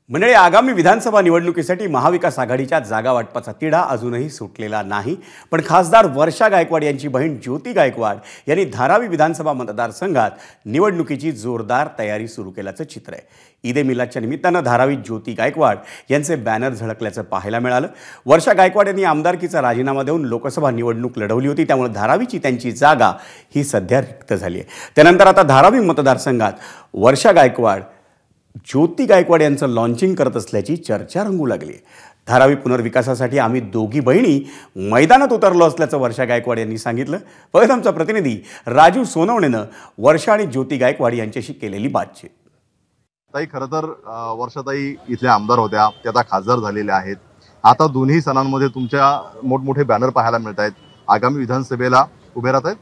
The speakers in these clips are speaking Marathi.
मंडळी, आगामी विधानसभा निवडणुकीसाठी महाविकास आघाडीच्या जागा वाटपाचा तिढा अजूनही सुटलेला नाही। पण खासदार वर्षा गायकवाड यांची बहीण ज्योती गायकवाड यांनी धारावी विधानसभा मतदारसंघात निवडणुकीची जोरदार तयारी सुरू केल्याचं चित्र आहे। ईद मिलादच्या निमित्तानं धारावीत ज्योती गायकवाड यांचे बॅनर झळकल्याचं पाहायला मिळालं। वर्षा गायकवाड यांनी आमदारकीचा राजीनामा देऊन लोकसभा निवडणूक लढवली होती, त्यामुळे धारावीची त्यांची जागा ही सध्या रिक्त झाली आहे। त्यानंतर आता धारावी मतदारसंघात वर्षा गायकवाड ज्योती गायकवाड यांचं लॉन्चिंग करत असल्याची चर्चा रंगू लागली। धारावी पुनर्विकासासाठी आम्ही दोघी बहिणी मैदानात उतरलो असल्याचं वर्षा गायकवाड यांनी सांगितलं। बघत आमचा प्रतिनिधी राजू सोनवणेनं वर्षा आणि ज्योती गायकवाड यांच्याशी केलेली बातचीत। ताई, खरं तर वर्षाताई इथल्या आमदार होत्या, त्या आता खासदार झालेल्या आहेत। आता दोन्ही सणांमध्ये तुमच्या मोठमोठे बॅनर पाहायला मिळत आहेत। आगामी विधानसभेला उभे राहत आहेत?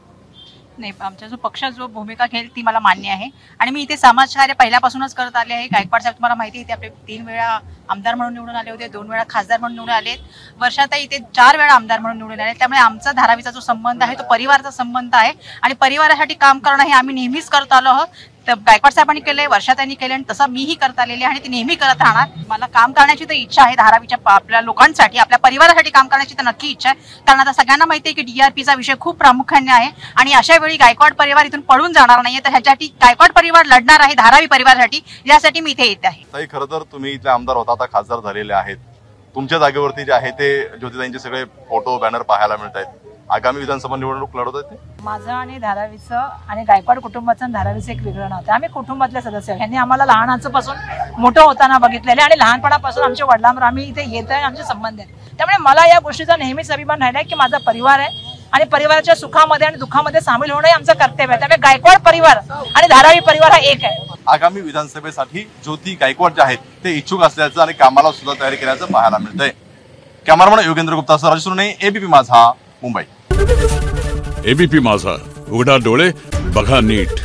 नाही, आमचा जो पक्ष जो भूमिका घेईल ती मला मान्य आहे आणि मी इथे समाजकार्य पहिल्यापासूनच करत आले आहे। गायकवाड साहेब तुम्हाला माहिती आहे, ते आपले 3 वेळा आमदार म्हणून निवडून आले होते, 2 वेळा खासदार म्हणून निवडून आले। वर्षाताई इथे 4 वेळा आमदार म्हणून निवडून आले। त्यामुळे आमचा धारावीचा जो संबंध आहे तो परिवाराचा संबंध आहे आणि परिवारासाठी काम करणं हे आम्ही नेहमीच करत आलो आहोत। तर गायकवाड साहेबांनी केले, वर्षाताईंनी केले आणि तसं मीही करत आलेली आहे आणि ती नेहमी करत राहणार। मला काम करण्याची तर इच्छा आहे, धारावीच्या आपल्या लोकांसाठी, आपल्या परिवारासाठी काम करण्याची तर नक्की इच्छा आहे। कारण आता सगळ्यांना माहिती आहे की DRPचा विषय खूप प्रामुख्याने आहे आणि अशा वेळी गायकवाड परिवार इथून पळून जाणार नाहीये। तर ह्यासाठी गायकवाड परिवार लढणार आहे धारावी परिवारासाठी, यासाठी मी इथे येत आहे। ताई, खरं तर तुम्ही इथले आमदार होता, आता खासदार झालेले आहेत। तुमच्या जागेवरती जे आहे ते ज्योतिताईंचे सगळे फोटो बॅनर पाहायला मिळत आहेत। आगामी विधानसभा निवडणूक लढवत आहेत ते? माझं आणि धारावीचं आणि गायकवाड कुटुंबाचं आणि धारावीचं एक वेगळं नव्हतं। आम्ही कुटुंबातले सदस्य, ह्यांनी आम्हाला लहानाचं मोठं होताना बघितलेले आणि लहानपणापासून आमच्या वडिलांवर आम्ही इथे येत आहे, आमचे संबंध आहेत। त्यामुळे मला या गोष्टीचा नेहमीच अभिमान राहिला की माझा परिवार आहे आणि परिवाराच्या सुखामध्ये आणि दुःखामध्ये सामील होणं हे आमचं कर्तव्य आहे। त्यामुळे गायकवाड परिवार आणि धारावी परिवार हा एक आहे। आगामी विधानसभेसाठी ज्योती गायकवाड जे आहेत ते इच्छुक असल्याचं आणि कामाला सुद्धा तयारी केल्याचं पाहायला मिळतंय। कॅमेरामन योगेंद्र गुप्ता सह राजू सोनवणे, ABP माझा, मुंबई। ABP माझा, उघडा डोळे बघा नीट।